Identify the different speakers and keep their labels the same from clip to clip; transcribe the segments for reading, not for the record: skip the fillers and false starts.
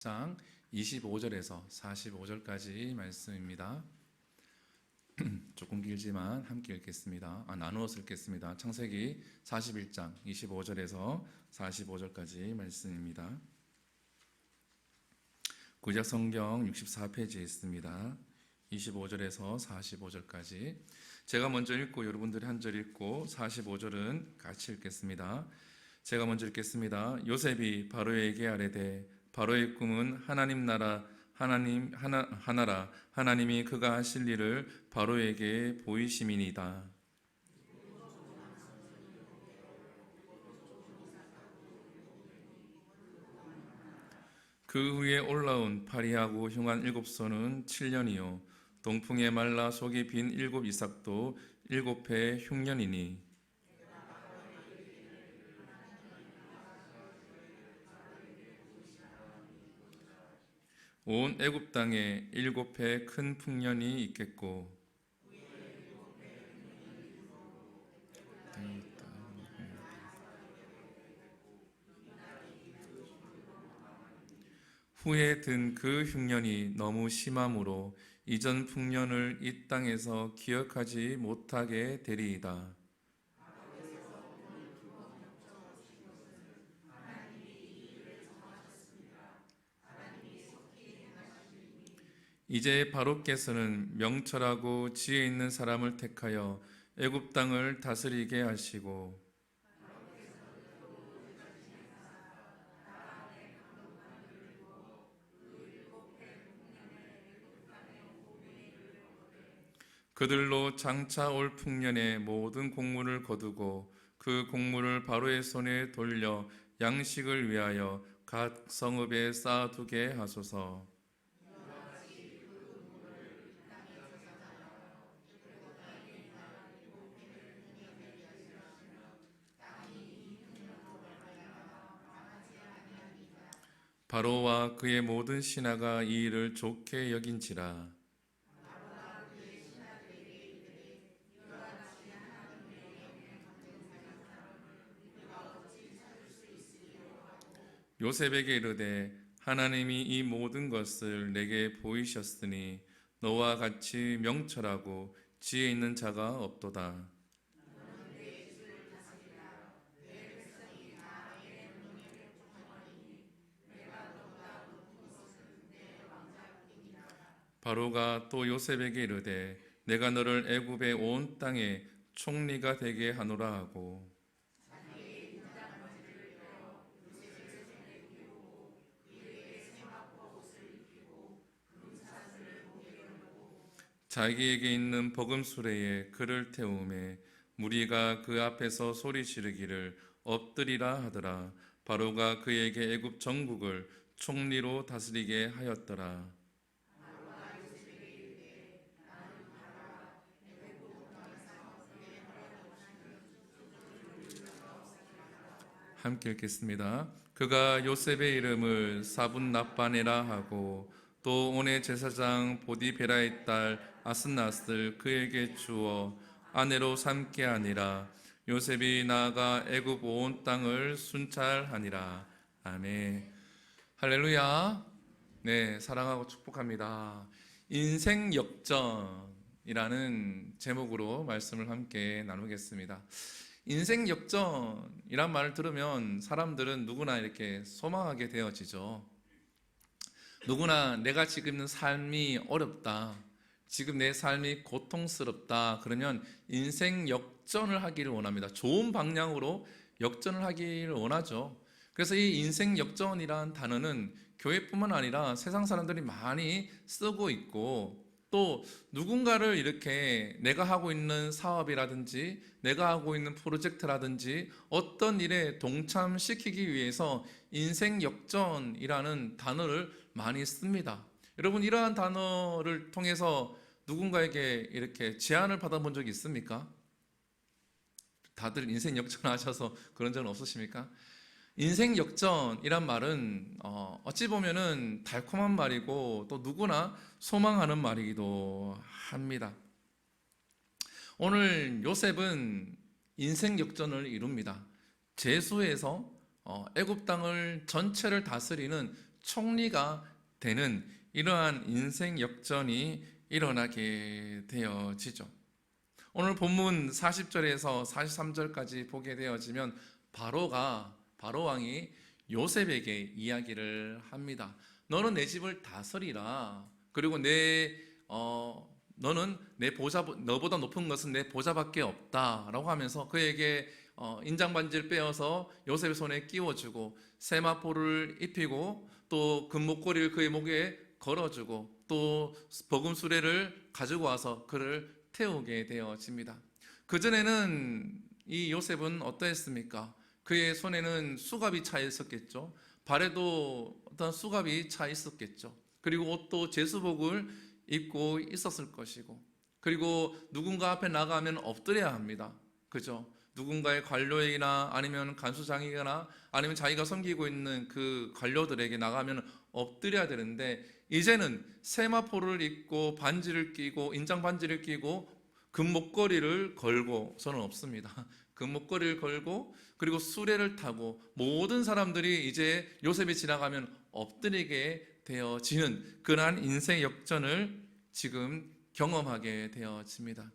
Speaker 1: 장 25절에서 45절까지 말씀입니다. 조금 길지만 함께 읽겠습니다. 나누어서 읽겠습니다. 창세기 41장 25절에서 45절까지 말씀입니다. 구약 성경 64페이지에 있습니다. 25절에서 45절까지 제가 먼저 읽고 여러분들이 한 절 읽고 45절은 같이 읽겠습니다. 제가 먼저 읽겠습니다. 요셉이 바로에게 아뢰되 바로의 꿈은 하나님 나라 하나라 하나님이 그가 하실 일을 바로에게 보이심이니이다. 그 후에 올라온 파리하고 흉한 7손은 7년이요 동풍에 말라 속이 빈 7 이삭도 7해 흉년이니 온 애굽 땅에 7해 큰 풍년이 있겠고 후에 든 그 흉년이 너무 심함으로 이전 풍년을 이 땅에서 기억하지 못하게 되리이다. 이제 바로께서는 명철하고 지혜 있는 사람을 택하여 애굽 땅을 다스리게 하시고 그들로 장차 올 풍년의 모든 곡물을 거두고 그 곡물을 바로의 손에 돌려 양식을 위하여 각 성읍에 쌓아두게 하소서. 바로와 그의 모든 신하가 이 일을 좋게 여긴지라. 요셉에게 이르되 하나님이 이 모든 것을 내게 보이셨으니 너와 같이 명철하고 지혜 있는 자가 없도다. 바로가 또 요셉에게 이르되 내가 너를 애굽의 온 땅에 총리가 되게 하노라 하고 자기에게 있는 버금수레에 그를 태우매 무리가 그 앞에서 소리 지르기를 엎드리라 하더라. 바로가 그에게 애굽 전국을 총리로 다스리게 하였더라. 함께 읽겠습니다. 그가 요셉의 이름을 사분납바네라 하고 또 온의 제사장 보디베라의 딸 아스낫을 그에게 주어 아내로 삼게 하니라. 요셉이 나아가 애굽 온 땅을 순찰하니라. 아멘. 할렐루야. 네, 사랑하고 축복합니다. 인생 역전이라는 제목으로 말씀을 함께 나누겠습니다. 인생 역전이란 말을 들으면 사람들은 누구나 이렇게 소망하게 되어지죠. 누구나 내가 지금 있는 삶이 어렵다, 지금 내 삶이 고통스럽다 그러면 인생 역전을 하기를 원합니다. 좋은 방향으로 역전을 하기를 원하죠. 그래서 이 인생 역전이란 단어는 교회뿐만 아니라 세상 사람들이 많이 쓰고 있고 또 누군가를 이렇게 내가 하고 있는 사업이라든지 내가 하고 있는 프로젝트라든지 어떤 일에 동참시키기 위해서 인생 역전이라는 단어를 많이 씁니다. 여러분 이러한 단어를 통해서 누군가에게 이렇게 제안을 받아본 적이 있습니까? 다들 인생 역전하셔서 그런 적은 없으십니까? 인생 역전이란 말은 어찌 보면은 달콤한 말이고 또 누구나 소망하는 말이기도 합니다. 오늘 요셉은 인생 역전을 이룹니다. 제수에서 애굽 땅을 전체를 다스리는 총리가 되는 이러한 인생 역전이 일어나게 되어지죠. 오늘 본문 40절에서 43절까지 보게 되어지면 바로 왕이 요셉에게 이야기를 합니다. 너는 내 집을 다스리라. 그리고 너는 너보다 높은 것은 내 보좌밖에 없다라고 하면서 그에게 인장 반지를 빼어서 요셉의 손에 끼워주고 세마포를 입히고 또 금목걸이를 그의 목에 걸어주고 또 버금 수레를 가지고 와서 그를 태우게 되어집니다. 그전에는 이 요셉은 어떠했습니까? 그의 손에는 수갑이 차 있었겠죠. 발에도 어떤 수갑이 차 있었겠죠. 그리고 옷도 제수복을 입고 있었을 것이고, 그리고 누군가 앞에 나가면 엎드려야 합니다. 그죠? 누군가의 관료이나 아니면 간수장이거나 아니면 자기가 섬기고 있는 그 관료들에게 나가면 엎드려야 되는데, 이제는 세마포를 입고 반지를 끼고 인장 반지를 끼고 금목걸이를 걸고서는 없습니다. 금목걸이를 걸고 그리고 수레를 타고 모든 사람들이 이제 요셉이 지나가면 엎드리게 되어지는 그러한 인생 역전을 지금 경험하게 되어집니다.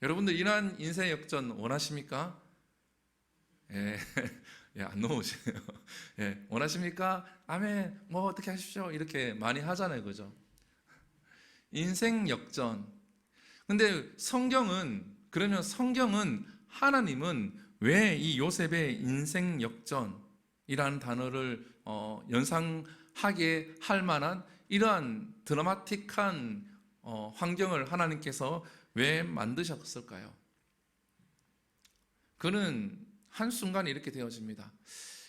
Speaker 1: 여러분들 이러한 인생 역전 원하십니까? 예, 예, 안 넘어오시네요. 예, 원하십니까? 아멘, 뭐 어떻게 하십시오. 이렇게 많이 하잖아요. 그죠? 인생 역전. 근데 그러면 성경은 하나님은 왜 이 요셉의 인생 역전이라는 단어를 연상하게 할 만한 이러한 드라마틱한 환경을 하나님께서 왜 만드셨을까요? 그는 한순간 이렇게 되어집니다.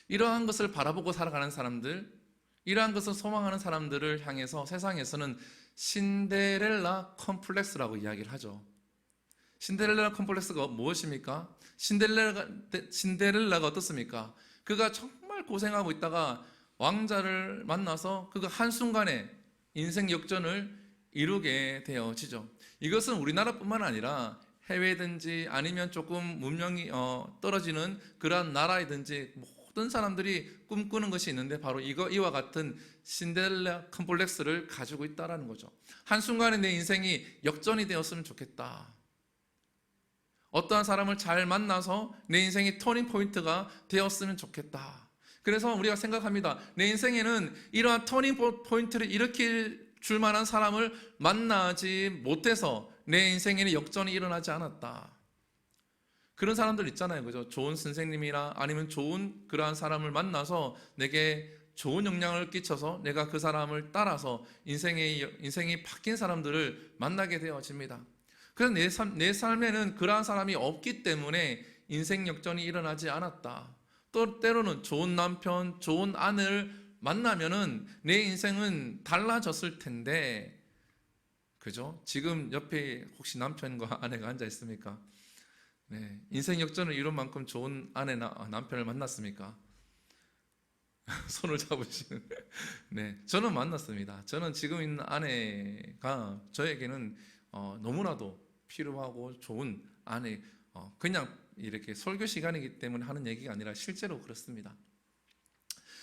Speaker 1: 이러한 것을 바라보고 살아가는 사람들, 이러한 것을 소망하는 사람들을 향해서 세상에서는 신데렐라 컴플렉스라고 이야기를 하죠. 신데렐라 컴플렉스가 무엇입니까? 신데렐라가 어떻습니까? 그가 정말 고생하고 있다가 왕자를 만나서 그가 한순간에 인생 역전을 이루게 되어지죠. 이것은 우리나라뿐만 아니라 해외든지 아니면 조금 문명이 떨어지는 그러한 나라이든지 모든 사람들이 꿈꾸는 것이 있는데 바로 이와 같은 신데렐라 컴플렉스를 가지고 있다는 거죠. 한순간에 내 인생이 역전이 되었으면 좋겠다. 어떠한 사람을 잘 만나서 내 인생이 터닝 포인트가 되었으면 좋겠다. 그래서 우리가 생각합니다. 내 인생에는 이러한 터닝 포인트를 일으킬 줄 만한 사람을 만나지 못해서 내 인생에는 역전이 일어나지 않았다. 그런 사람들 있잖아요. 그죠? 좋은 선생님이나 아니면 좋은 그러한 사람을 만나서 내게 좋은 영향을 끼쳐서 내가 그 사람을 따라서 인생이 바뀐 사람들을 만나게 되어집니다. 그래서 내 삶에는 그러한 사람이 없기 때문에 인생 역전이 일어나지 않았다. 또 때로는 좋은 남편, 좋은 아내를 만나면은 내 인생은 달라졌을 텐데, 그죠? 지금 옆에 혹시 남편과 아내가 앉아 있습니까? 네, 인생 역전을 이룬 만큼 좋은 아내나 남편을 만났습니까? 손을 잡으시는. 네, 저는 만났습니다. 저는 지금 있는 아내가 저에게는 너무나도 필요하고 좋은 아내. 그냥 이렇게 설교 시간이기 때문에 하는 얘기가 아니라 실제로 그렇습니다.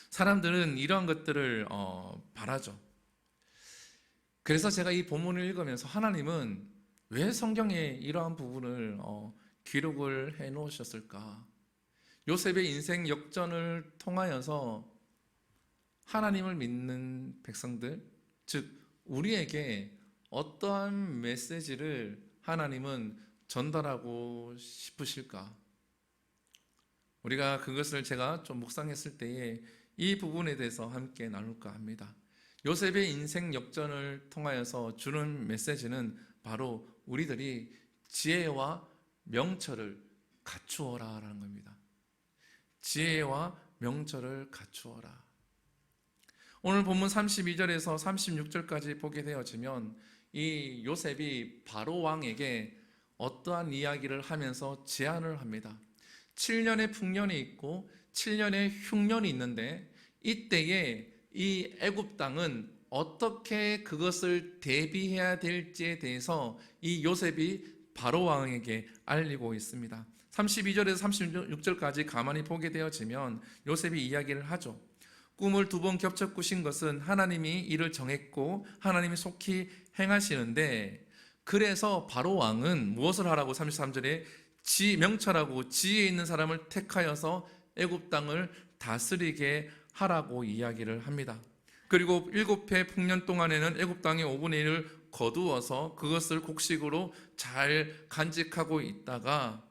Speaker 1: 사람들은 이러한 것들을 바라죠. 그래서 제가 이 본문을 읽으면서 하나님은 왜 성경에 이러한 부분을 기록을 해 놓으셨을까? 요셉의 인생 역전을 통하여서 하나님을 믿는 백성들, 즉 우리에게 어떠한 메시지를 하나님은 전달하고 싶으실까? 우리가 그것을 제가 좀 묵상했을 때에 이 부분에 대해서 함께 나눌까 합니다. 요셉의 인생 역전을 통하여서 주는 메시지는 바로 우리들이 지혜와 명철을 갖추어라 라는 겁니다. 지혜와 명철을 갖추어라. 오늘 본문 32절에서 36절까지 보게 되어지면 이 요셉이 바로 왕에게 어떠한 이야기를 하면서 제안을 합니다. 7년의 풍년이 있고 7년의 흉년이 있는데 이때에 이 애굽 땅은 어떻게 그것을 대비해야 될지에 대해서 이 요셉이 바로 왕에게 알리고 있습니다. 32절에서 36절까지 가만히 보게 되어지면 요셉이 이야기를 하죠. 꿈을 2번 겹쳐 꾸신 것은 하나님이 이를 정했고 하나님이 속히 행하시는데, 그래서 바로 왕은 무엇을 하라고 33절에 명철하고 지혜 있는 사람을 택하여서 애굽 땅을 다스리게 하라고 이야기를 합니다. 그리고 7해 풍년 동안에는 애굽 땅의 5분의 1을 거두어서 그것을 곡식으로 잘 간직하고 있다가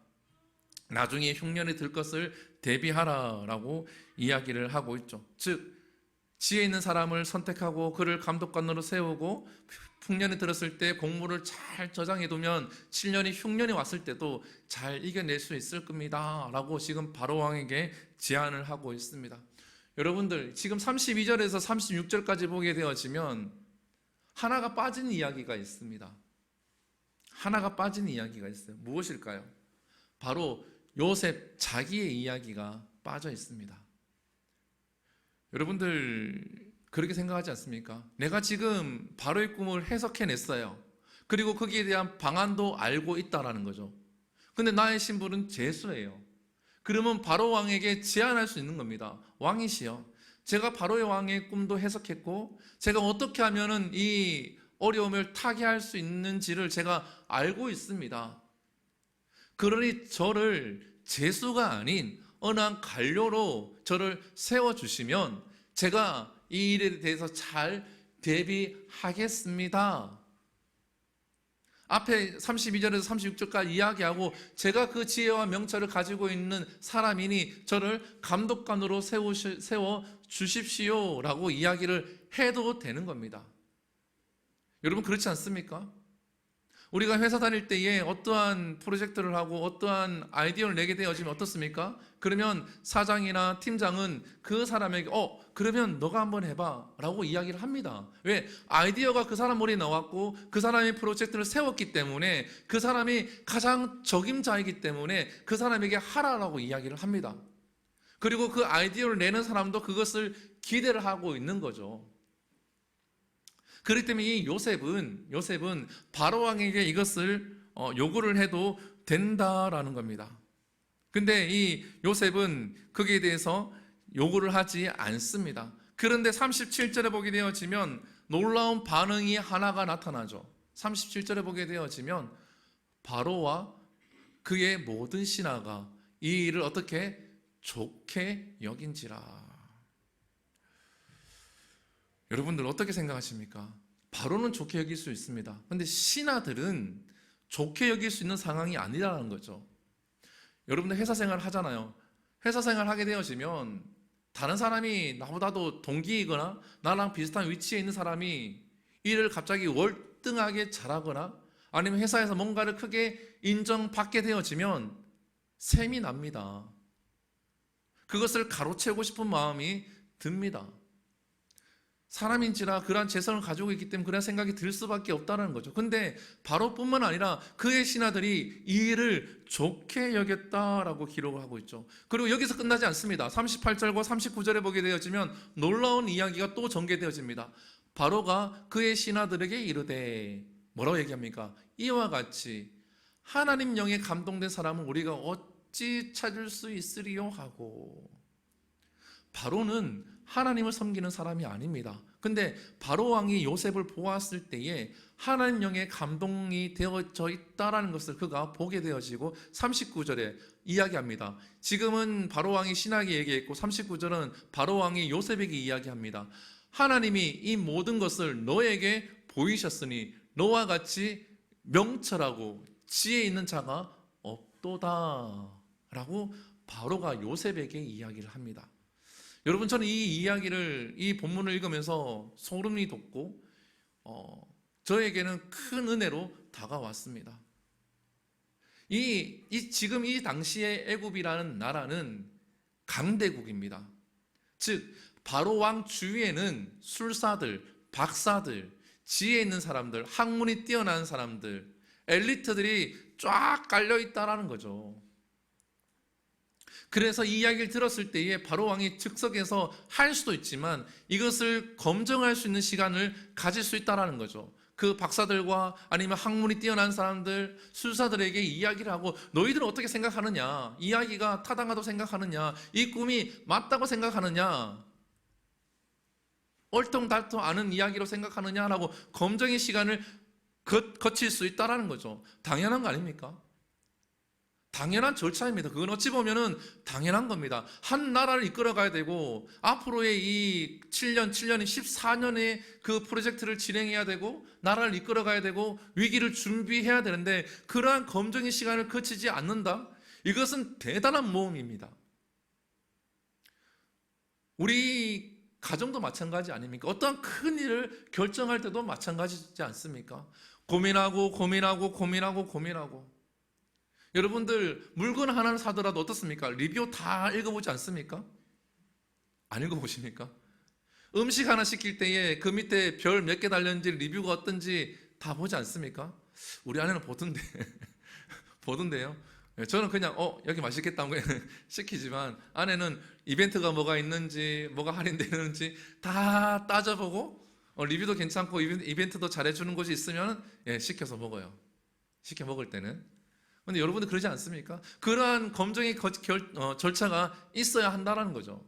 Speaker 1: 나중에 흉년이 들 것을 대비하라라고 이야기를 하고 있죠. 즉 지혜 있는 사람을 선택하고 그를 감독관으로 세우고 풍년이 들었을 때 곡물을 잘 저장해 두면 7년이 흉년이 왔을 때도 잘 이겨낼 수 있을 겁니다 라고 지금 바로 왕에게 제안을 하고 있습니다. 여러분들 지금 32절에서 36절까지 보게 되어지면 하나가 빠진 이야기가 있습니다. 하나가 빠진 이야기가 있어요. 무엇일까요? 바로 요셉 자기의 이야기가 빠져 있습니다. 여러분들 그렇게 생각하지 않습니까? 내가 지금 바로의 꿈을 해석해냈어요. 그리고 거기에 대한 방안도 알고 있다라는 거죠. 근데 나의 신분은 제수예요. 그러면 바로 왕에게 제안할 수 있는 겁니다. 왕이시여, 제가 바로의 왕의 꿈도 해석했고 제가 어떻게 하면은 이 어려움을 타개할 수 있는지를 제가 알고 있습니다. 그러니 저를 제수가 아닌 어느 한 관료로 저를 세워주시면 제가 이 일에 대해서 잘 대비하겠습니다. 앞에 32절에서 36절까지 이야기하고 제가 그 지혜와 명철을 가지고 있는 사람이니 저를 감독관으로 세워 주십시오라고 이야기를 해도 되는 겁니다. 여러분 그렇지 않습니까? 우리가 회사 다닐 때에 어떠한 프로젝트를 하고 어떠한 아이디어를 내게 되어지면 어떻습니까? 그러면 사장이나 팀장은 그 사람에게 그러면 너가 한번 해봐 라고 이야기를 합니다. 왜? 아이디어가 그 사람 머리에 나왔고 그 사람이 프로젝트를 세웠기 때문에 그 사람이 가장 적임자이기 때문에 그 사람에게 하라라고 이야기를 합니다. 그리고 그 아이디어를 내는 사람도 그것을 기대를 하고 있는 거죠. 그렇기 때문에 이 요셉은 바로 왕에게 이것을 요구를 해도 된다라는 겁니다. 근데 이 요셉은 거기에 대해서 요구를 하지 않습니다. 그런데 37절에 보게 되어지면 놀라운 반응이 하나가 나타나죠. 37절에 보게 되어지면 바로와 그의 모든 신하가 이 일을 어떻게 좋게 여긴지라. 여러분들 어떻게 생각하십니까? 바로는 좋게 여길 수 있습니다. 그런데 신하들은 좋게 여길 수 있는 상황이 아니라는 거죠. 여러분들 회사 생활을 하잖아요. 회사 생활을 하게 되어지면 다른 사람이 나보다도 동기이거나 나랑 비슷한 위치에 있는 사람이 일을 갑자기 월등하게 잘하거나 아니면 회사에서 뭔가를 크게 인정받게 되어지면 셈이 납니다. 그것을 가로채고 싶은 마음이 듭니다. 사람인지라 그러한 재성을 가지고 있기 때문에 그런 생각이 들 수밖에 없다는 거죠. 근데 바로뿐만 아니라 그의 신하들이 이 일을 좋게 여겼다라고 기록을 하고 있죠. 그리고 여기서 끝나지 않습니다. 38절과 39절에 보게 되어지면 놀라운 이야기가 또 전개되어집니다. 바로가 그의 신하들에게 이르되 뭐라고 얘기합니까? 이와 같이 하나님 영에 감동된 사람은 우리가 어찌 찾을 수 있으리요 하고. 바로는 하나님을 섬기는 사람이 아닙니다. 근데 바로 왕이 요셉을 보았을 때에 하나님 영의 감동이 되어져 있다는 것을 그가 보게 되어지고 39절에 이야기합니다. 지금은 바로 왕이 신하에게 얘기했고 39절은 바로 왕이 요셉에게 이야기합니다. 하나님이 이 모든 것을 너에게 보이셨으니 너와 같이 명철하고 지혜 있는 자가 없도다 라고 바로가 요셉에게 이야기를 합니다. 여러분 저는 이 본문을 읽으면서 소름이 돋고 저에게는 큰 은혜로 다가왔습니다. 지금 이 당시의 애굽이라는 나라는 강대국입니다. 즉 바로 왕 주위에는 술사들, 박사들, 지혜 있는 사람들, 학문이 뛰어난 사람들, 엘리트들이 쫙 깔려 있다라는 거죠. 그래서 이 이야기를 들었을 때에 바로 왕이 즉석에서 할 수도 있지만 이것을 검증할 수 있는 시간을 가질 수 있다는 거죠. 그 박사들과 아니면 학문이 뛰어난 사람들, 술사들에게 이야기를 하고 너희들은 어떻게 생각하느냐? 이야기가 타당하다고 생각하느냐? 이 꿈이 맞다고 생각하느냐? 얼통달통 아는 이야기로 생각하느냐라고 검증의 시간을 거칠 수 있다는 거죠. 당연한 거 아닙니까? 당연한 절차입니다. 그건 어찌 보면은 당연한 겁니다. 한 나라를 이끌어가야 되고 앞으로의 이 7년, 7년이 14년의 그 프로젝트를 진행해야 되고 나라를 이끌어가야 되고 위기를 준비해야 되는데 그러한 검증의 시간을 거치지 않는다? 이것은 대단한 모험입니다. 우리 가정도 마찬가지 아닙니까? 어떠한 큰 일을 결정할 때도 마찬가지지 않습니까? 고민하고 여러분들 물건 하나를 사더라도 어떻습니까? 리뷰 다 읽어보지 않습니까? 안 읽어보십니까? 음식 하나 시킬 때에 그 밑에 별 몇 개 달렸는지 리뷰가 어떤지 다 보지 않습니까? 우리 아내는 보던데요. 저는 그냥 여기 맛있겠다 하고 시키지만 아내는 이벤트가 뭐가 있는지 뭐가 할인되는지 다 따져보고 리뷰도 괜찮고 이벤트도 잘해주는 곳이 있으면 시켜서 먹어요. 시켜 먹을 때는. 근데 여러분들 그러지 않습니까? 그러한 검증의 절차가 있어야 한다는 거죠.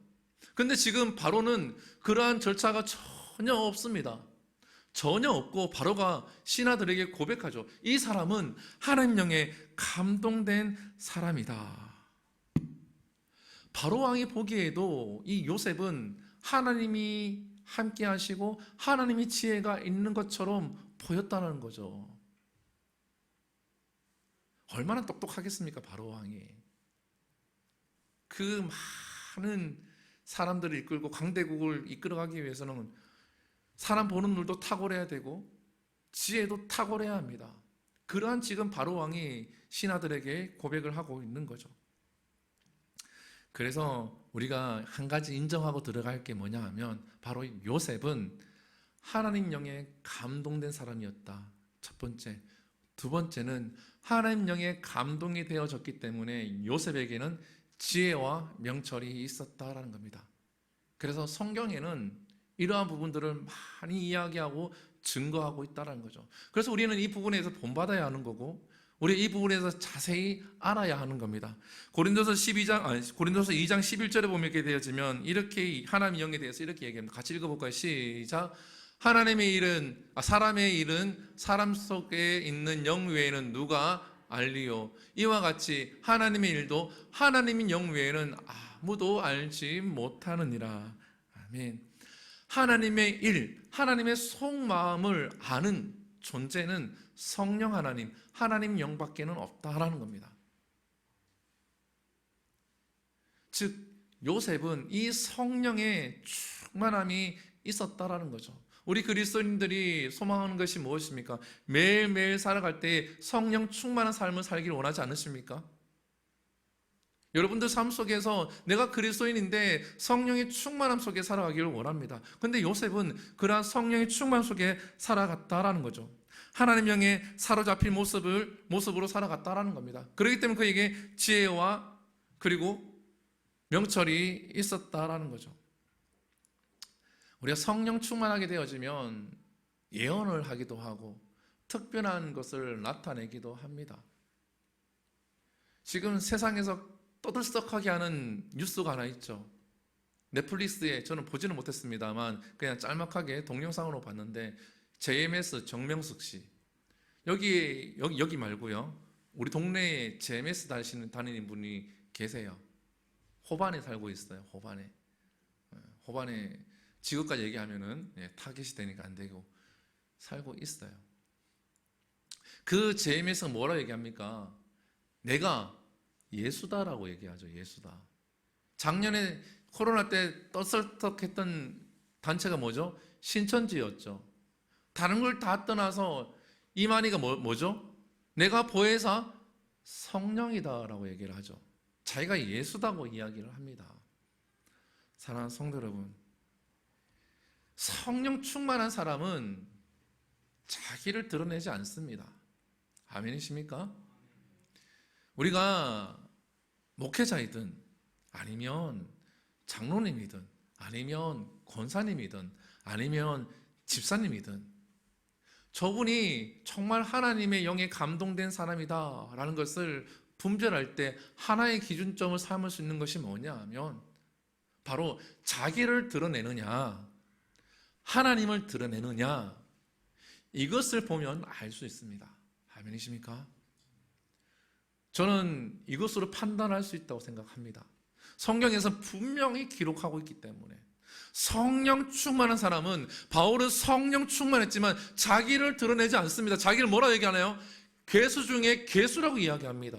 Speaker 1: 근데 지금 바로는 그러한 절차가 전혀 없습니다. 전혀 없고 바로가 신하들에게 고백하죠. 이 사람은 하나님 영에 감동된 사람이다. 바로 왕이 보기에도 이 요셉은 하나님이 함께 하시고 하나님의 지혜가 있는 것처럼 보였다는 거죠. 얼마나 똑똑하겠습니까? 바로 왕이. 그 많은 사람들을 이끌고 강대국을 이끌어가기 위해서는 사람 보는 눈도 탁월해야 되고 지혜도 탁월해야 합니다. 그러한 지금 바로 왕이 신하들에게 고백을 하고 있는 거죠. 그래서 우리가 한 가지 인정하고 들어갈 게 뭐냐 하면 바로 요셉은 하나님 영에 감동된 사람이었다. 첫 번째. 두 번째는 하나님 영에 감동이 되어졌기 때문에 요셉에게는 지혜와 명철이 있었다라는 겁니다. 그래서 성경에는 이러한 부분들을 많이 이야기하고 증거하고 있다는 거죠. 그래서 우리는 이 부분에서 본받아야 하는 거고 우리 이 부분에서 자세히 알아야 하는 겁니다. 고린도서 2장 11절에 보면 이렇게 되어지면 이렇게 하나님의 영에 대해서 이렇게 얘기합니다. 같이 읽어볼까요? 시작. 하나님의 일은 사람의 일은 사람 속에 있는 영 외에는 누가 알리요? 이와 같이 하나님의 일도 하나님의 영 외에는 아무도 알지 못하느니라. 아멘. 하나님의 일, 하나님의 속마음을 아는 존재는 성령 하나님 영밖에는 없다라는 겁니다. 즉 요셉은 이 성령의 충만함이 있었다라는 거죠. 우리 그리스도인들이 소망하는 것이 무엇입니까? 매일매일 살아갈 때 성령 충만한 삶을 살기를 원하지 않으십니까? 여러분들 삶 속에서 내가 그리스도인인데 성령의 충만함 속에 살아가기를 원합니다. 그런데 요셉은 그러한 성령의 충만 속에 살아갔다라는 거죠. 하나님 영에 사로잡힌 모습으로 살아갔다라는 겁니다. 그렇기 때문에 그에게 지혜와 그리고 명철이 있었다라는 거죠. 우리가 성령 충만하게 되어지면 예언을 하기도 하고 특별한 것을 나타내기도 합니다. 지금 세상에서 떠들썩하게 하는 뉴스가 하나 있죠. 넷플릭스에 저는 보지는 못했습니다만 그냥 짤막하게 동영상으로 봤는데 JMS 정명숙 씨 여기 말고요. 우리 동네에 JMS 다니는 분이 계세요. 호반에 살고 있어요. 호반에 지금까지 얘기하면은 타겟이 되니까 안 되고 살고 있어요. 그 JMS가 뭐라고 얘기합니까? 내가 예수다라고 얘기하죠. 예수다. 작년에 코로나 때 떠들썩했던 단체가 뭐죠? 신천지였죠. 다른 걸 다 떠나서 이만희가 뭐죠? 내가 보혜사 성령이다라고 얘기를 하죠. 자기가 예수다고 이야기를 합니다. 사랑하는 성도 여러분, 성령 충만한 사람은 자기를 드러내지 않습니다. 아멘이십니까? 우리가 목회자이든 아니면 장로님이든 아니면 권사님이든 아니면 집사님이든 저분이 정말 하나님의 영에 감동된 사람이다라는 것을 분별할 때 하나의 기준점을 삼을 수 있는 것이 뭐냐 하면 바로 자기를 드러내느냐 하나님을 드러내느냐? 이것을 보면 알 수 있습니다. 아멘이십니까? 저는 이것으로 판단할 수 있다고 생각합니다. 성경에서 분명히 기록하고 있기 때문에. 성령 충만한 사람은, 바울은 성령 충만했지만 자기를 드러내지 않습니다. 자기를 뭐라고 얘기하나요? 괴수 중에 괴수라고 이야기합니다.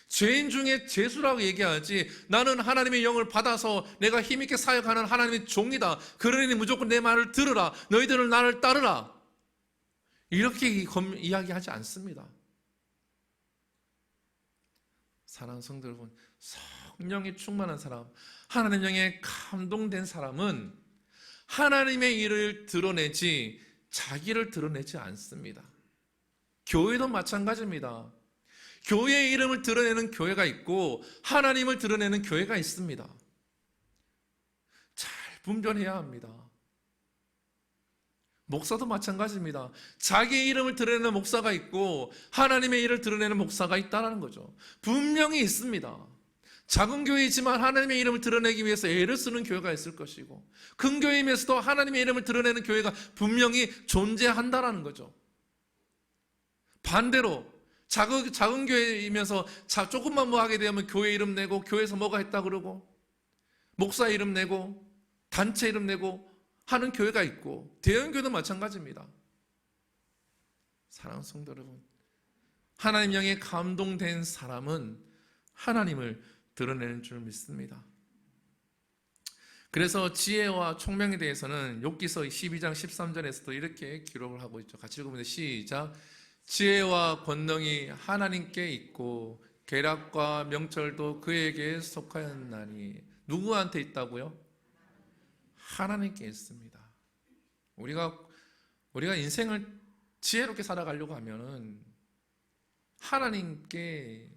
Speaker 1: 죄인 중에 죄수라고 얘기하지, 나는 하나님의 영을 받아서 내가 힘있게 사역하는 하나님의 종이다, 그러니 무조건 내 말을 들으라, 너희들은 나를 따르라, 이렇게 이야기하지 않습니다. 사랑하는 성도 여러분, 성령이 충만한 사람, 하나님 영에 감동된 사람은 하나님의 일을 드러내지 자기를 드러내지 않습니다. 교회도 마찬가지입니다. 교회의 이름을 드러내는 교회가 있고 하나님을 드러내는 교회가 있습니다. 잘 분별해야 합니다. 목사도 마찬가지입니다. 자기의 이름을 드러내는 목사가 있고 하나님의 일을 드러내는 목사가 있다는 거죠. 분명히 있습니다. 작은 교회이지만 하나님의 이름을 드러내기 위해서 애를 쓰는 교회가 있을 것이고, 큰 교회이면서도 하나님의 이름을 드러내는 교회가 분명히 존재한다는 거죠. 반대로 작은 교회이면서 조금만 뭐 하게 되면 교회 이름 내고, 교회에서 뭐가 했다 그러고, 목사 이름 내고, 단체 이름 내고 하는 교회가 있고, 대형교회도 마찬가지입니다. 사랑하는 성도 여러분, 하나님 영에 감동된 사람은 하나님을 드러내는 줄 믿습니다. 그래서 지혜와 총명에 대해서는 욥기서 12장 13절에서도 이렇게 기록을 하고 있죠. 같이 읽어보면 시작. 지혜와 권능이 하나님께 있고 계략과 명철도 그에게 속하였나니. 누구한테 있다고요? 하나님께 있습니다. 우리가 인생을 지혜롭게 살아가려고 하면은 하나님께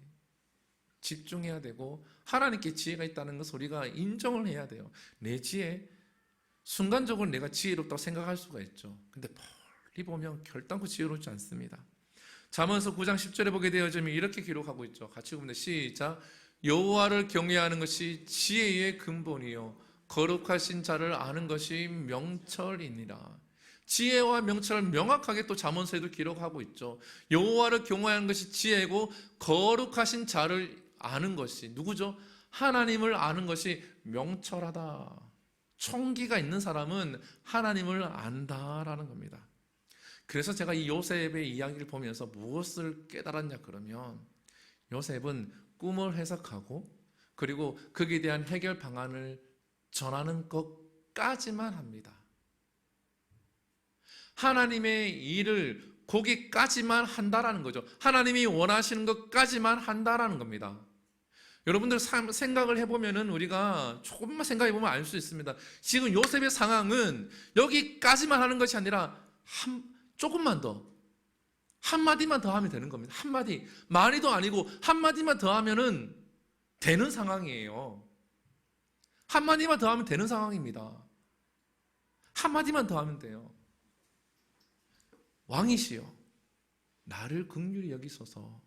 Speaker 1: 집중해야 되고, 하나님께 지혜가 있다는 것을 우리가 인정을 해야 돼요. 내 지혜, 순간적으로 내가 지혜롭다고 생각할 수가 있죠. 근데 멀리 보면 결단코 지혜롭지 않습니다. 잠언서 9장 10절에 보게 되어지면 이렇게 기록하고 있죠. 같이 보면 시작. 여호와를 경외하는 것이 지혜의 근본이요 거룩하신 자를 아는 것이 명철이니라. 지혜와 명철을 명확하게 또 잠언서에도 기록하고 있죠. 여호와를 경외하는 것이 지혜고 거룩하신 자를 아는 것이 누구죠? 하나님을 아는 것이 명철하다. 총기가 있는 사람은 하나님을 안다라는 겁니다. 그래서 제가 이 요셉의 이야기를 보면서 무엇을 깨달았냐 그러면, 요셉은 꿈을 해석하고 그리고 거기에 대한 해결 방안을 전하는 것까지만 합니다. 하나님의 일을 거기까지만 한다라는 거죠. 하나님이 원하시는 것까지만 한다라는 겁니다. 여러분들 생각을 해보면은, 우리가 조금만 생각해보면 알 수 있습니다. 지금 요셉의 상황은 여기까지만 하는 것이 아니라 조금만 더, 한마디만 더 하면 되는 겁니다. 한마디, 많이도 아니고 한마디만 더 하면은 되는 상황이에요. 한마디만 더 하면 되는 상황입니다. 한마디만 더 하면 돼요. 왕이시여, 나를 긍휼히 여기소서.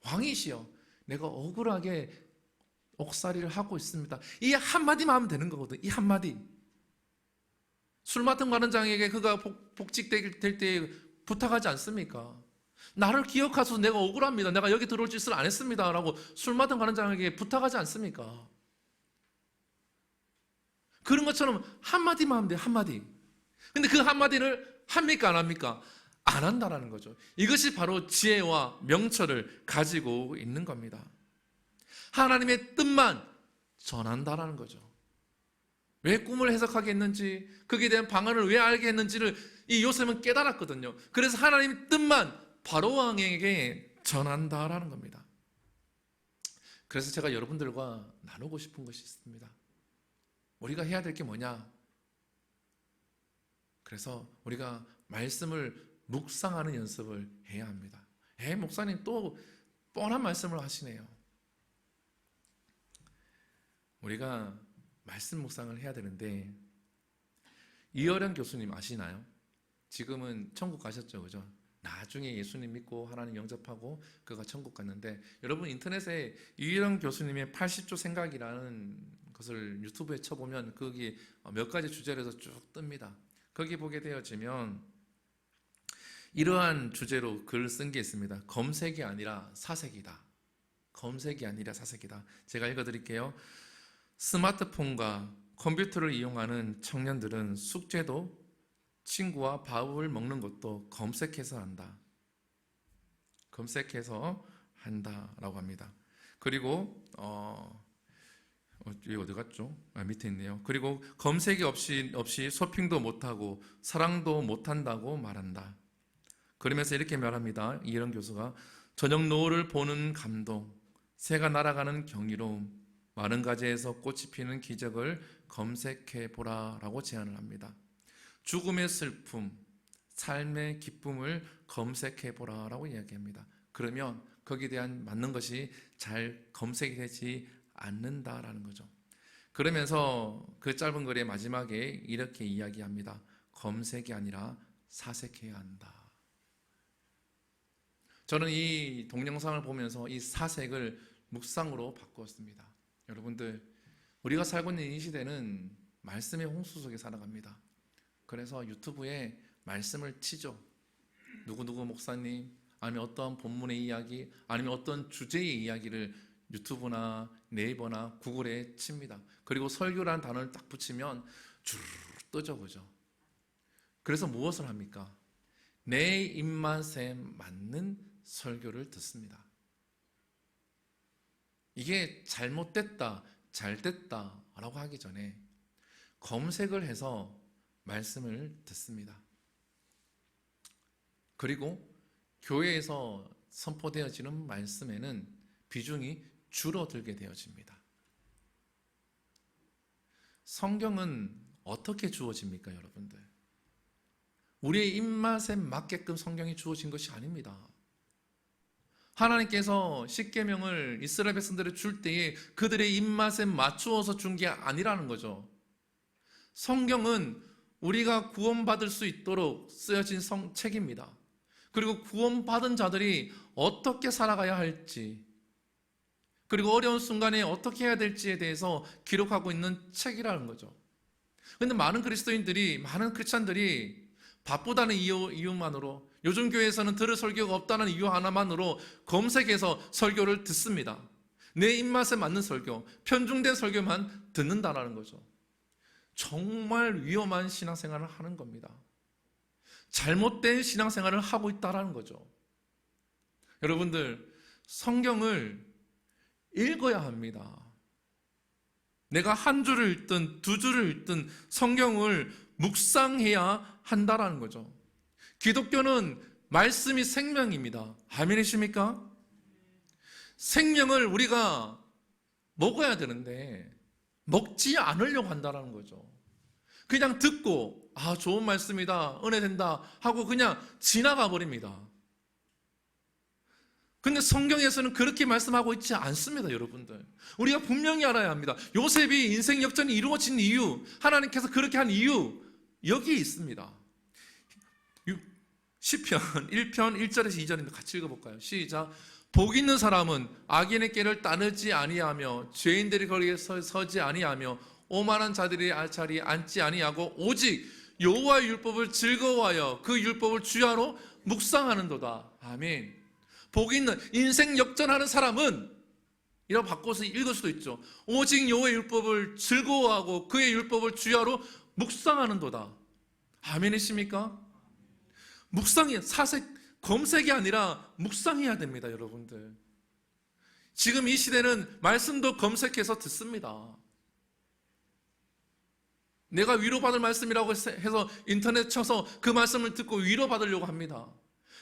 Speaker 1: 왕이시여, 내가 억울하게 옥살이를 하고 있습니다. 이 한마디만 하면 되는 거거든. 이 한마디. 술 맡은 관원장에게 그가 복직될 때 부탁하지 않습니까? 나를 기억하소서, 내가 억울합니다, 내가 여기 들어올 짓을 안 했습니다 라고 술 맡은 관원장에게 부탁하지 않습니까? 그런 것처럼 한마디만 하면 돼요. 한마디. 근데 그 한마디를 합니까 안 합니까? 안 한다라는 거죠. 이것이 바로 지혜와 명철을 가지고 있는 겁니다. 하나님의 뜻만 전한다라는 거죠. 왜 꿈을 해석하게 했는지, 거기에 대한 방안을 왜 알게 했는지를 이 요셉은 깨달았거든요. 그래서 하나님의 뜻만 바로왕에게 전한다라는 겁니다. 그래서 제가 여러분들과 나누고 싶은 것이 있습니다. 우리가 해야 될 게 뭐냐? 그래서 우리가 말씀을 묵상하는 연습을 해야 합니다. 목사님 또 뻔한 말씀을 하시네요. 우리가 말씀 묵상을 해야 되는데, 이어령 교수님 아시나요? 지금은 천국 가셨죠, 그죠? 나중에 예수님 믿고 하나님 영접하고 그가 천국 갔는데, 여러분 인터넷에 유일한 교수님의 80조 생각이라는 것을 유튜브에 쳐보면 거기 몇 가지 주제로 해서 쭉 뜹니다. 거기 보게 되어지면 이러한 주제로 글을 쓴 게 있습니다. 검색이 아니라 사색이다. 검색이 아니라 사색이다. 제가 읽어드릴게요. 스마트폰과 컴퓨터를 이용하는 청년들은 숙제도 친구와 밥을 먹는 것도 검색해서 한다. 검색해서 한다라고 합니다. 그리고 여기 어디 갔죠? 밑에 있네요. 그리고 검색이 없이 쇼핑도 못하고 사랑도 못한다고 말한다. 그러면서 이렇게 말합니다. 이런 교수가 저녁 노을을 보는 감동, 새가 날아가는 경이로움, 마른 가지에서 꽃이 피는 기적을 검색해 보라라고 제안을 합니다. 죽음의 슬픔, 삶의 기쁨을 검색해 보라라고 이야기합니다. 그러면 거기에 대한 맞는 것이 잘 검색이 되지 않는다라는 거죠. 그러면서 그 짧은 글의 마지막에 이렇게 이야기합니다. 검색이 아니라 사색해야 한다. 저는 이 동영상을 보면서 이 사색을 묵상으로 바꾸었습니다. 여러분들, 우리가 살고 있는 이 시대는 말씀의 홍수 속에 살아갑니다. 그래서 유튜브에 말씀을 치죠. 누구누구 목사님, 아니면 어떤 본문의 이야기, 아니면 어떤 주제의 이야기를 유튜브나 네이버나 구글에 칩니다. 그리고 설교라는 단어를 딱 붙이면 주르르 뜨죠, 그죠? 그래서 무엇을 합니까? 내 입맛에 맞는 설교를 듣습니다. 이게 잘못됐다, 잘됐다라고 하기 전에 검색을 해서 말씀을 듣습니다. 그리고 교회에서 선포되어지는 말씀에는 비중이 줄어들게 되어집니다. 성경은 어떻게 주어집니까, 여러분들? 우리의 입맛에 맞게끔 성경이 주어진 것이 아닙니다. 하나님께서 십계명을 이스라엘 백성들에 줄 때에 그들의 입맛에 맞추어서 준 게 아니라는 거죠. 성경은 우리가 구원받을 수 있도록 쓰여진 책입니다. 그리고 구원받은 자들이 어떻게 살아가야 할지, 그리고 어려운 순간에 어떻게 해야 될지에 대해서 기록하고 있는 책이라는 거죠. 그런데 많은 그리스도인들이, 많은 크리스찬들이 바쁘다는 이유만으로, 요즘 교회에서는 들을 설교가 없다는 이유 하나만으로 검색해서 설교를 듣습니다. 내 입맛에 맞는 설교, 편중된 설교만 듣는다는 거죠. 정말 위험한 신앙생활을 하는 겁니다. 잘못된 신앙생활을 하고 있다는 거죠. 여러분들, 성경을 읽어야 합니다. 내가 한 줄을 읽든 두 줄을 읽든 성경을 묵상해야 한다는 거죠. 기독교는 말씀이 생명입니다. 아멘이십니까? 생명을 우리가 먹어야 되는데 먹지 않으려고 한다는 거죠. 그냥 듣고 좋은 말씀이다, 은혜 된다 하고 그냥 지나가 버립니다. 근데 성경에서는 그렇게 말씀하고 있지 않습니다, 여러분들. 우리가 분명히 알아야 합니다. 요셉이 인생 역전이 이루어진 이유, 하나님께서 그렇게 한 이유, 여기에 있습니다. 시편 1편 1절에서 2절인데 같이 읽어볼까요? 시작. 복 있는 사람은 악인의 길을 따르지 아니하며 죄인들이 거기에 서지 아니하며 오만한 자들이 자리에 앉지 아니하고 오직 여호와의 율법을 즐거워하여 그 율법을 주야로 묵상하는도다. 아멘. 복 있는, 인생 역전하는 사람은 이라고 바꿔서 읽을 수도 있죠. 오직 여호와의 율법을 즐거워하고 그의 율법을 주야로 묵상하는도다. 아멘이십니까? 묵상이, 검색이 아니라 묵상해야 됩니다, 여러분들. 지금 이 시대는 말씀도 검색해서 듣습니다. 내가 위로받을 말씀이라고 해서 인터넷 쳐서 그 말씀을 듣고 위로받으려고 합니다.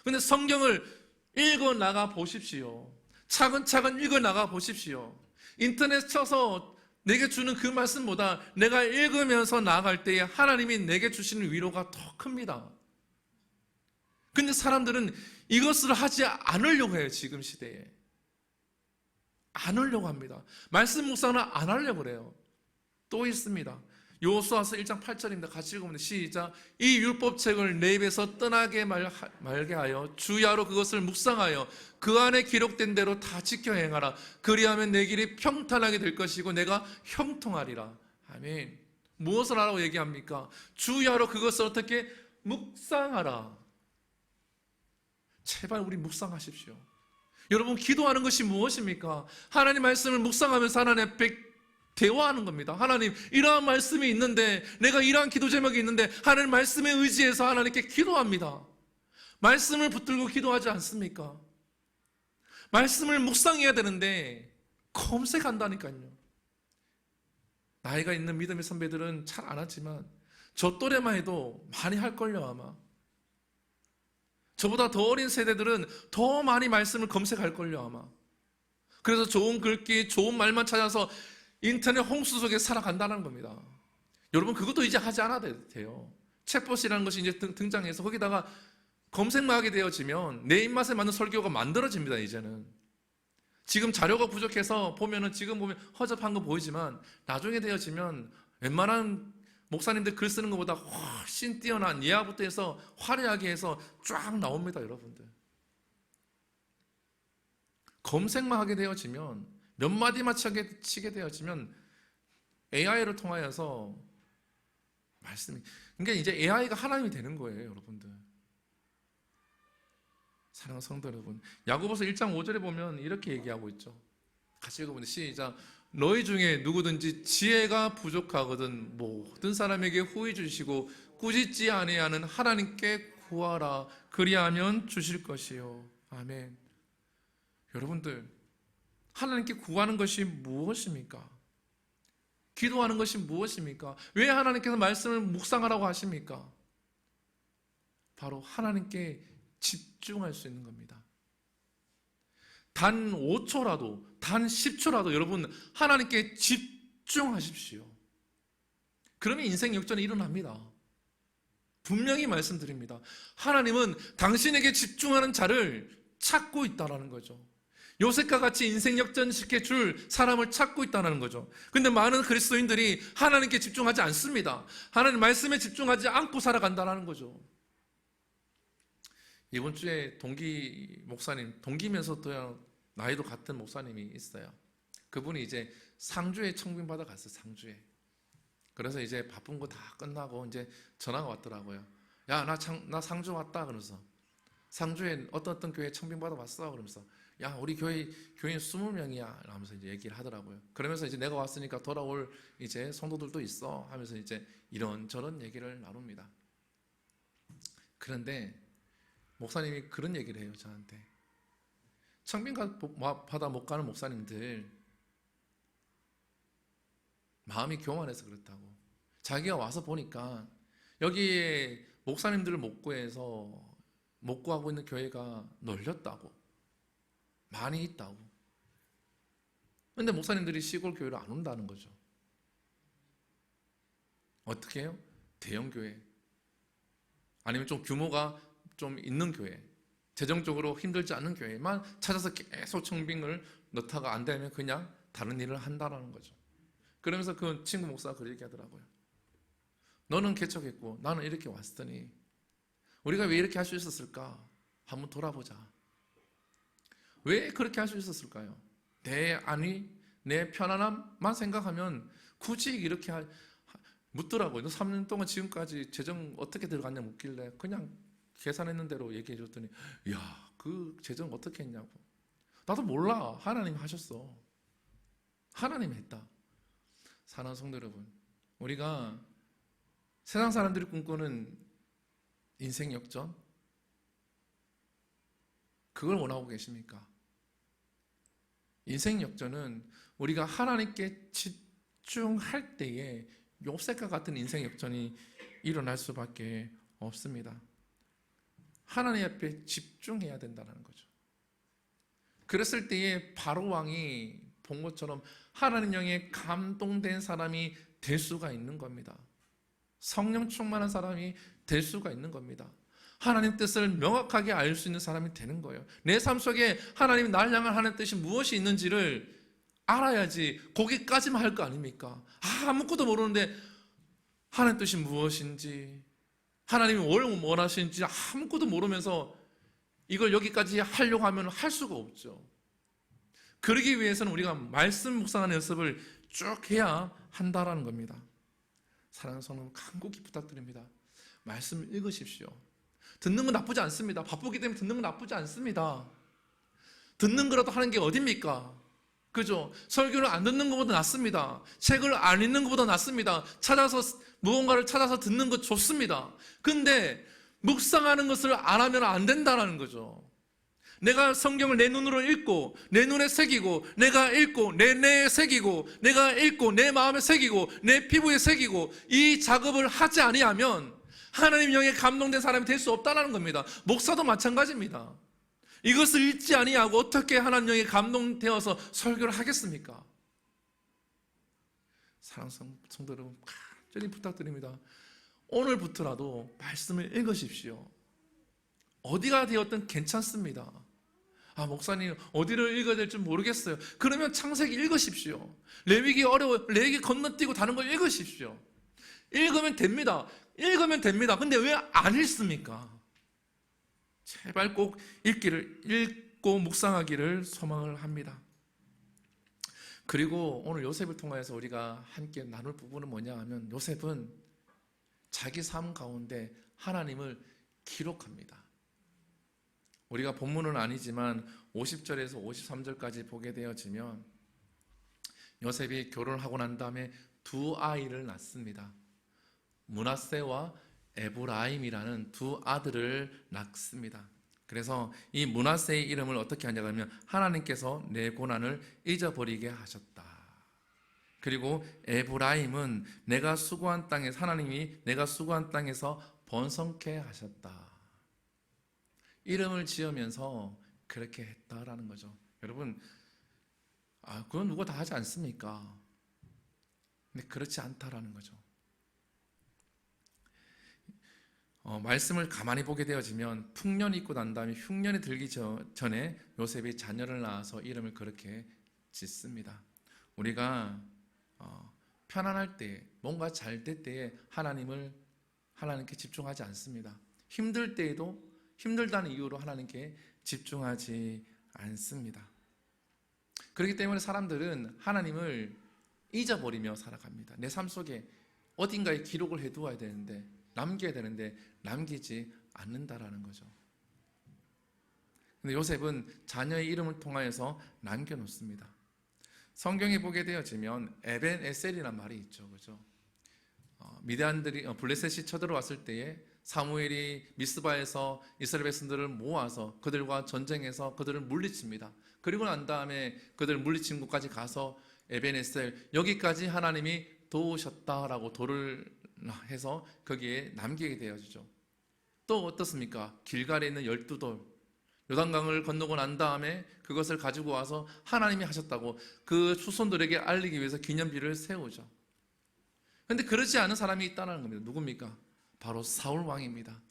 Speaker 1: 그런데 성경을 읽어 나가 보십시오. 차근차근 읽어 나가 보십시오. 인터넷 쳐서 내게 주는 그 말씀보다 내가 읽으면서 나아갈 때에 하나님이 내게 주시는 위로가 더 큽니다. 근데 사람들은 이것을 하지 않으려고 해요, 지금 시대에. 안 하려고 합니다. 말씀 묵상을 안 하려고 그래요. 또 있습니다. 여호수아서 1장 8절입니다. 같이 읽어보면 시작. 이 율법책을 내 입에서 떠나게 말게 하여 주야로 그것을 묵상하여 그 안에 기록된 대로 다 지켜 행하라. 그리하면 내 길이 평탄하게 될 것이고 내가 형통하리라. 아멘. 무엇을 하라고 얘기합니까? 주야로 그것을 어떻게 묵상하라. 제발 우리 묵상하십시오. 여러분, 기도하는 것이 무엇입니까? 하나님 말씀을 묵상하면서 하나님 앞에 대화하는 겁니다. 하나님, 이러한 말씀이 있는데, 내가 이러한 기도 제목이 있는데 하나님 말씀에 의지해서 하나님께 기도합니다. 말씀을 붙들고 기도하지 않습니까? 말씀을 묵상해야 되는데 검색한다니까요. 나이가 있는 믿음의 선배들은 잘 안 하지만 저 또래만 해도 많이 할걸요. 아마 저보다 더 어린 세대들은 더 많이 말씀을 검색할걸요. 아마 그래서 좋은 글귀, 좋은 말만 찾아서 인터넷 홍수 속에 살아간다는 겁니다. 여러분, 그것도 이제 하지 않아도 돼요. 챗봇이라는 것이 이제 등장해서 거기다가 검색만 하게 되어지면 내 입맛에 맞는 설교가 만들어집니다. 이제는 지금 자료가 부족해서 지금 보면 허접한 거 보이지만 나중에 되어지면 웬만한 목사님들 글 쓰는 것보다 훨씬 뛰어난 예화부터 해서 화려하게 해서 쫙 나옵니다. 여러분들, 검색만 하게 되어지면, 몇 마디만 치게 되어지면 AI를 통하여서 말씀이, 그러니까 이제 AI가 하나님이 되는 거예요. 여러분들, 사랑하는 성도 여러분, 야고보서 1장 5절에 보면 이렇게 얘기하고 있죠. 같이 읽어보면 시작. 너희 중에 누구든지 지혜가 부족하거든 모든 사람에게 후히 주시고 꾸짖지 아니하는 하나님께 구하라. 그리하면 주실 것이요. 아멘. 여러분들, 하나님께 구하는 것이 무엇입니까? 기도하는 것이 무엇입니까? 왜 하나님께서 말씀을 묵상하라고 하십니까? 바로 하나님께 집중할 수 있는 겁니다. 단 5초라도, 단 10초라도 여러분 하나님께 집중하십시오. 그러면 인생 역전이 일어납니다. 분명히 말씀드립니다. 하나님은 당신에게 집중하는 자를 찾고 있다는 거죠. 요셉과 같이 인생 역전시켜 줄 사람을 찾고 있다는 거죠. 근데 많은 그리스도인들이 하나님께 집중하지 않습니다. 하나님 말씀에 집중하지 않고 살아간다는 거죠. 이번 주에 동기 목사님, 동기면서도 나이도 같은 목사님이 있어요. 그분이 이제 상주에 청빙받아 갔어요. 상주에. 그래서 이제 바쁜 거 다 끝나고 이제 전화가 왔더라고요. 야, 나 상주 왔다. 그러면서 상주에 어떤 교회에 청빙받아 왔어. 그러면서 야, 우리 교인 20명이야. 라면서 이제 얘기를 하더라고요. 그러면서 이제 내가 왔으니까 돌아올 이제 성도들도 있어. 하면서 이제 이런저런 얘기를 나눕니다. 그런데 목사님이 그런 얘기를 해요. 저한테. 청빙받아 못 가는 목사님들 마음이 교만해서 그렇다고. 자기가 와서 보니까 여기에 목사님들을 못 구하고 있는 교회가 널렸다고, 많이 있다고. 근데 목사님들이 시골 교회로 안 온다는 거죠. 어떻게 해요? 대형 교회, 아니면 좀 규모가 좀 있는 교회, 재정적으로 힘들지 않는 교회만 찾아서 계속 청빙을 넣다가 안 되면 그냥 다른 일을 한다는 거죠. 그러면서 그 친구 목사가 그렇게 얘기하더라고요. 너는 개척했고 나는 이렇게 왔으니 우리가 왜 이렇게 할 수 있었을까? 한번 돌아보자. 왜 그렇게 할 수 있었을까요? 내 편안함만 생각하면 굳이 이렇게 묻더라고요. 너 3년 동안 지금까지 재정 어떻게 들어갔냐 묻길래 그냥 계산했는 대로 얘기해 줬더니 야, 그 재정 어떻게 했냐고. 나도 몰라. 하나님 하셨어. 하나님 했다. 사랑하는 성도 여러분, 우리가 세상 사람들이 꿈꾸는 인생 역전, 그걸 원하고 계십니까? 인생 역전은 우리가 하나님께 집중할 때에 욥색과 같은 인생 역전이 일어날 수밖에 없습니다. 하나님 앞에 집중해야 된다는 거죠. 그랬을 때에 바로 왕이 본 것처럼 하나님 영에 감동된 사람이 될 수가 있는 겁니다. 성령 충만한 사람이 될 수가 있는 겁니다. 하나님 뜻을 명확하게 알 수 있는 사람이 되는 거예요. 내 삶 속에 하나님이 날 향한 하나님 뜻이 무엇이 있는지를 알아야지 거기까지만 할 거 아닙니까? 아무것도 모르는데 하나님 뜻이 무엇인지, 하나님이 뭘 원하시는지 아무것도 모르면서 이걸 여기까지 하려고 하면 할 수가 없죠. 그러기 위해서는 우리가 말씀 묵상하는 연습을 쭉 해야 한다라는 겁니다. 사랑하는 성도 간곡히 부탁드립니다. 말씀을 읽으십시오. 듣는 건 나쁘지 않습니다. 바쁘기 때문에 듣는 건 나쁘지 않습니다. 듣는 거라도 하는 게 어딥니까? 그죠? 설교를 안 듣는 것보다 낫습니다. 책을 안 읽는 것보다 낫습니다. 무언가를 찾아서 듣는 것 좋습니다. 근데 묵상하는 것을 안 하면 안 된다는 거죠. 내가 성경을 내 눈으로 읽고 내 눈에 새기고 내가 읽고 내 뇌에 새기고 내가 읽고 내 마음에 새기고 내 피부에 새기고 이 작업을 하지 아니하면 하나님 영에 감동된 사람이 될 수 없다는 겁니다. 목사도 마찬가지입니다. 이것을 읽지 아니하고 어떻게 하나님 영에 감동되어서 설교를 하겠습니까? 사랑하는 성도 여러분, 간절히 부탁드립니다. 오늘부터라도 말씀을 읽으십시오. 어디가 되었든 괜찮습니다. 목사님 어디를 읽어야 될지 모르겠어요. 그러면 창세기 읽으십시오. 레위기 어려워요. 레위기 건너뛰고 다른 걸 읽으십시오. 읽으면 됩니다. 읽으면 됩니다. 근데 왜 안 읽습니까? 제발 꼭 읽고 묵상하기를 소망을 합니다. 그리고 오늘 요셉을 통해서 우리가 함께 나눌 부분은 뭐냐 하면, 요셉은 자기 삶 가운데 하나님을 기록합니다. 우리가 본문은 아니지만 50절에서 53절까지 보게 되어지면 요셉이 결혼을 하고 난 다음에 두 아이를 낳습니다. 므낫세와 에브라임이라는 두 아들을 낳습니다. 그래서 이 므낫세의 이름을 어떻게 하냐고 하면 하나님께서 내 고난을 잊어버리게 하셨다. 그리고 에브라임은 내가 수고한 땅에서, 하나님이 내가 수고한 땅에서 번성케 하셨다. 이름을 지으면서 그렇게 했다라는 거죠. 여러분, 그건 누가 다 하지 않습니까? 근데 그렇지 않다라는 거죠. 말씀을 가만히 보게 되어지면 풍년이 있고 난 다음에 흉년이 들기 전에 요셉이 자녀를 낳아서 이름을 그렇게 짓습니다. 우리가 편안할 때, 뭔가 잘 될 때에 하나님께 집중하지 않습니다. 힘들 때에도 힘들다는 이유로 하나님께 집중하지 않습니다. 그렇기 때문에 사람들은 하나님을 잊어버리며 살아갑니다. 내 삶 속에 어딘가에 기록을 해두어야 되는데, 남겨야 되는데 남기지 않는다라는 거죠. 근데 요셉은 자녀의 이름을 통하여서 남겨놓습니다. 성경에 보게 되어지면 에벤에셀이라는 말이 있죠, 그죠? 미디안들이 블레셋이 쳐들어왔을 때에 사무엘이 미스바에서 이스라엘 백성들을 모아서 그들과 전쟁해서 그들을 물리칩니다. 그리고 난 다음에 그들을 물리친 곳까지 가서 에벤에셀, 여기까지 하나님이 도우셨다라고 돌을 해서 거기에 남기게 되어지죠. 또 어떻습니까? 길갈에 있는 12돌, 요단강을 건너고 난 다음에 그것을 가지고 와서 하나님이 하셨다고 그 후손들에게 알리기 위해서 기념비를 세우죠. 그런데 그러지 않은 사람이 있다는 겁니다. 누굽니까? 바로 사울 왕입니다.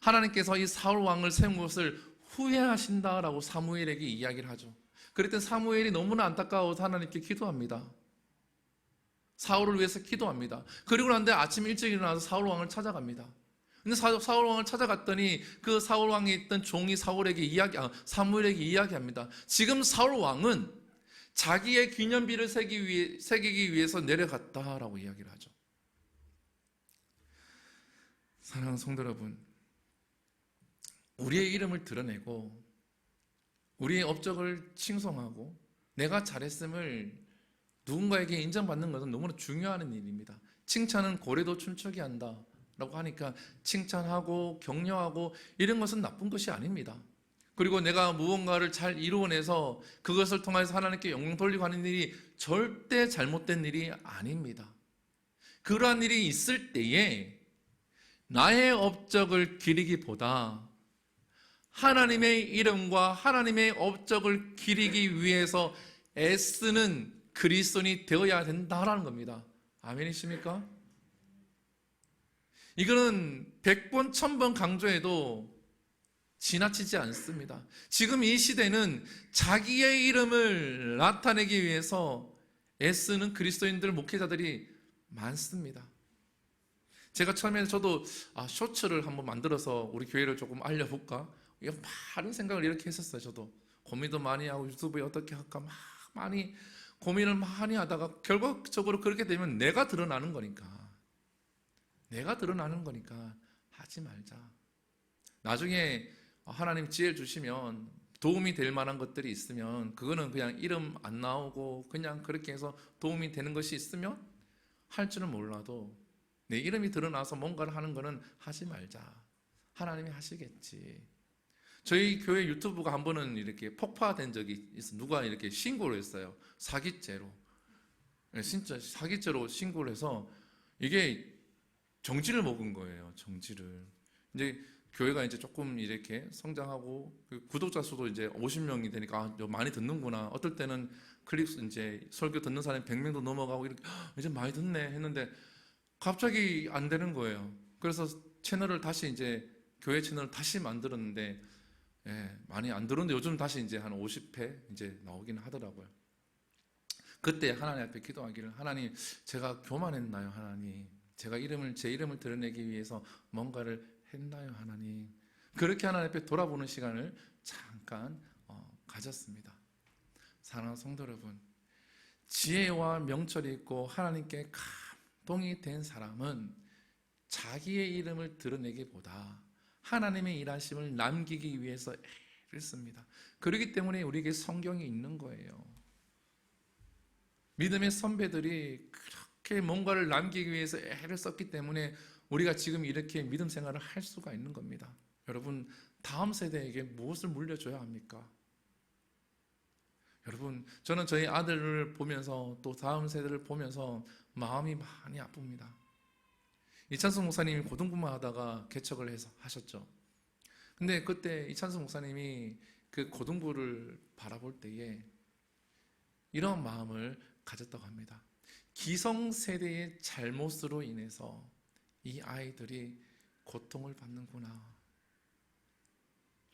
Speaker 1: 하나님께서 이 사울 왕을 세운 것을 후회하신다라고 사무엘에게 이야기를 하죠. 그랬더니 사무엘이 너무나 안타까워서 하나님께 기도합니다. 사울을 위해서 기도합니다. 그리고 난 다음에 아침 일찍 일어나서 사울 왕을 찾아갑니다. 근데 사울 왕을 찾아갔더니 그 사울 왕에 있던 종이 사무엘에게 이야기합니다. 지금 사울 왕은 자기의 기념비를 새기기 위해서 내려갔다라고 이야기를 하죠. 사랑하는 성도 여러분, 우리의 이름을 드러내고 우리의 업적을 칭송하고 내가 잘했음을 누군가에게 인정받는 것은 너무나 중요한 일입니다. 칭찬은 고래도 춤추게 한다 라고 하니까 칭찬하고 격려하고 이런 것은 나쁜 것이 아닙니다. 그리고 내가 무언가를 잘 이루어내서 그것을 통해서 하나님께 영광 돌리고 하는 일이 절대 잘못된 일이 아닙니다. 그러한 일이 있을 때에 나의 업적을 기리기보다 하나님의 이름과 하나님의 업적을 기리기 위해서 애쓰는 그리스도인이 되어야 된다라는 겁니다. 아멘이십니까? 이거는 100번, 1000번 강조해도 지나치지 않습니다. 지금 이 시대는 자기의 이름을 나타내기 위해서 애쓰는 그리스도인들, 목회자들이 많습니다. 제가 처음에 저도 쇼츠를 한번 만들어서 우리 교회를 조금 알려볼까? 이거 많은 생각을 이렇게 했었어요. 저도 고민도 많이 하고 유튜브에 어떻게 할까 막 많이 고민을 많이 하다가 결과적으로 그렇게 되면 내가 드러나는 거니까 하지 말자. 나중에 하나님 지혜를 주시면 도움이 될 만한 것들이 있으면 그거는 그냥 이름 안 나오고 그냥 그렇게 해서 도움이 되는 것이 있으면 할 줄은 몰라도 내 이름이 드러나서 뭔가를 하는 거는 하지 말자. 하나님이 하시겠지. 저희 교회 유튜브가 한 번은 이렇게 폭파된 적이 있어요. 누가 이렇게 신고를 했어요. 사기죄로. 진짜 사기죄로 신고를 해서 이게 정지를 먹은 거예요. 정지를. 이제 교회가 이제 조금 이렇게 성장하고 구독자 수도 이제 50명이 되니까 많이 듣는구나. 어떨 때는 클릭 이제 설교 듣는 사람이 100명도 넘어가고 이렇게 이제 많이 듣네 했는데 갑자기 안 되는 거예요. 그래서 채널을 다시 이제 교회 채널을 다시 만들었는데 많이 안 들었는데 요즘 다시 이제 한 50회 이제 나오긴 하더라고요. 그때 하나님 앞에 기도하기를 하나님 제가 교만했나요 하나님? 제가 제 이름을 드러내기 위해서 뭔가를 했나요 하나님? 그렇게 하나님 앞에 돌아보는 시간을 잠깐 가졌습니다. 사랑하는 성도 여러분, 지혜와 명철이 있고 하나님께 감동이 된 사람은 자기의 이름을 드러내기보다 하나님의 일하심을 남기기 위해서 애를 씁니다. 그렇기 때문에 우리에게 성경이 있는 거예요. 믿음의 선배들이 그렇게 뭔가를 남기기 위해서 애를 썼기 때문에 우리가 지금 이렇게 믿음 생활을 할 수가 있는 겁니다. 여러분, 다음 세대에게 무엇을 물려줘야 합니까? 여러분, 저는 저희 아들을 보면서 또 다음 세대를 보면서 마음이 많이 아픕니다. 이찬성 목사님이 고등부만 하다가 개척을 하셨죠. 근데 그때 이찬성 목사님이 그 고등부를 바라볼 때에 이런 마음을 가졌다고 합니다. 기성세대의 잘못으로 인해서 이 아이들이 고통을 받는구나.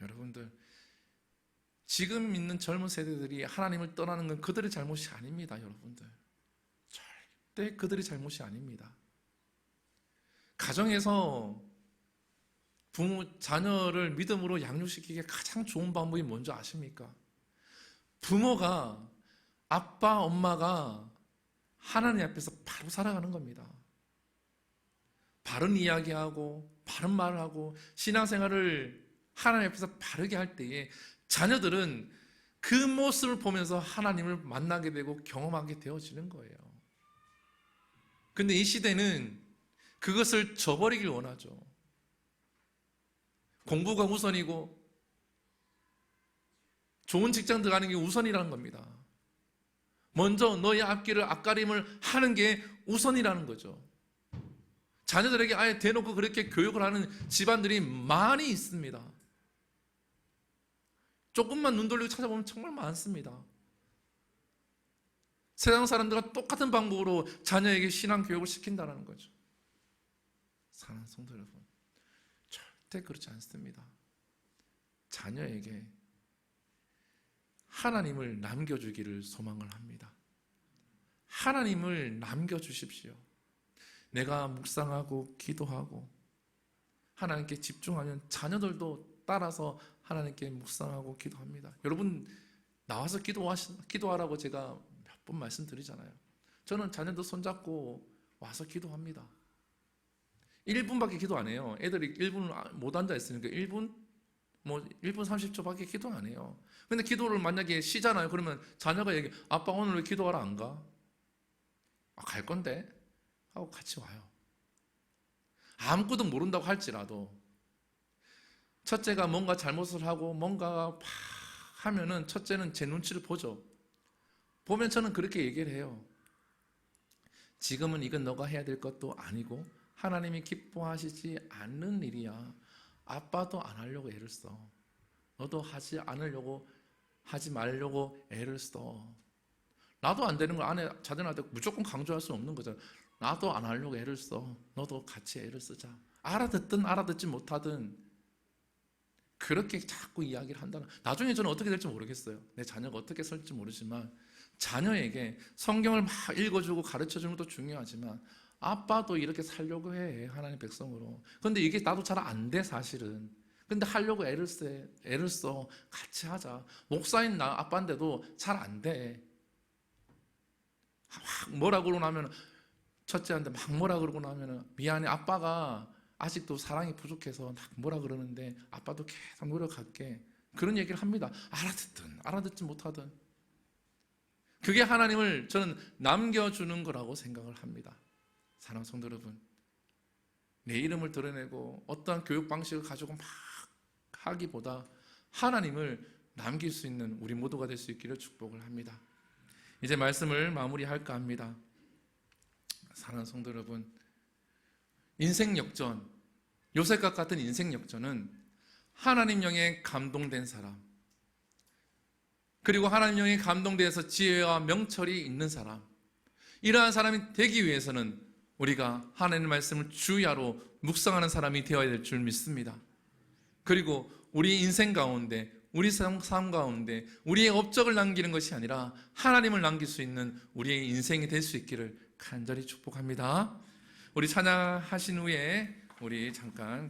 Speaker 1: 여러분들, 지금 있는 젊은 세대들이 하나님을 떠나는 건 그들의 잘못이 아닙니다. 여러분들, 절대 그들의 잘못이 아닙니다. 가정에서 자녀를 믿음으로 양육시키기에 가장 좋은 방법이 뭔지 아십니까? 부모가, 아빠, 엄마가 하나님 앞에서 바로 살아가는 겁니다. 바른 이야기하고 바른 말을 하고 신앙생활을 하나님 앞에서 바르게 할 때에 자녀들은 그 모습을 보면서 하나님을 만나게 되고 경험하게 되어지는 거예요. 근데 이 시대는 그것을 저버리길 원하죠. 공부가 우선이고 좋은 직장 들어가는 게 우선이라는 겁니다. 먼저 너의 앞가림을 하는 게 우선이라는 거죠. 자녀들에게 아예 대놓고 그렇게 교육을 하는 집안들이 많이 있습니다. 조금만 눈 돌리고 찾아보면 정말 많습니다. 세상 사람들과 똑같은 방법으로 자녀에게 신앙 교육을 시킨다는 거죠. 사랑하는 성도 여러분, 절대 그렇지 않습니다. 자녀에게 하나님을 남겨주기를 소망을 합니다. 하나님을 남겨주십시오. 내가 묵상하고 기도하고 하나님께 집중하면 자녀들도 따라서 하나님께 묵상하고 기도합니다. 여러분, 나와서 기도하라고 제가 몇 번 말씀드리잖아요. 저는 자녀들 손잡고 와서 기도합니다. 1분밖에 기도 안 해요. 애들이 1분 못 앉아 있으니까 1분 30초밖에 기도 안 해요. 근데 기도를 만약에 쉬잖아요. 그러면 자녀가 얘기해, 아빠 오늘 왜 기도하러 안 가? 갈 건데? 하고 같이 와요. 아무것도 모른다고 할지라도 첫째가 뭔가 잘못을 하고 뭔가 하면은 첫째는 제 눈치를 보죠. 보면 저는 그렇게 얘기를 해요. 지금은 이건 너가 해야 될 것도 아니고 하나님이 기뻐하시지 않는 일이야. 아빠도 안 하려고 애를 써. 너도 하지 말려고 애를 써. 나도 안 되는 걸 자녀한테 무조건 강조할 수 없는 거잖아. 나도 안 하려고 애를 써. 너도 같이 애를 쓰자. 알아듣든 알아듣지 못하든 그렇게 자꾸 이야기를 한다는. 나중에 저는 어떻게 될지 모르겠어요. 내 자녀가 어떻게 설지 모르지만 자녀에게 성경을 막 읽어주고 가르쳐주는 것도 중요하지만 아빠도 이렇게 살려고 해, 하나님 백성으로. 근데 이게 나도 잘 안 돼, 사실은. 근데 하려고 애를 써. 같이 하자. 목사인 나 아빠인데도 잘 안 돼. 막 뭐라 그러고 나면, 첫째한테 막 뭐라 그러고 나면, 미안해, 아빠가 아직도 사랑이 부족해서 막 뭐라 그러는데 아빠도 계속 노력할게. 그런 얘기를 합니다. 알아듣든 알아듣지 못하든. 그게 하나님을 저는 남겨주는 거라고 생각을 합니다. 사랑하는 성도 여러분, 내 이름을 드러내고 어떠한 교육 방식을 가지고 막 하기보다 하나님을 남길 수 있는 우리 모두가 될 수 있기를 축복을 합니다. 이제 말씀을 마무리할까 합니다. 사랑하는 성도 여러분, 인생 역전, 요셉과 같은 인생 역전은 하나님 영에 감동된 사람, 그리고 하나님 영에 감동되어서 지혜와 명철이 있는 사람, 이러한 사람이 되기 위해서는 우리가 하나님의 말씀을 주야로 묵상하는 사람이 되어야 될 줄 믿습니다. 그리고 우리 인생 가운데, 우리 삶 가운데 우리의 업적을 남기는 것이 아니라 하나님을 남길 수 있는 우리의 인생이 될 수 있기를 간절히 축복합니다. 우리 찬양하신 후에 우리 잠깐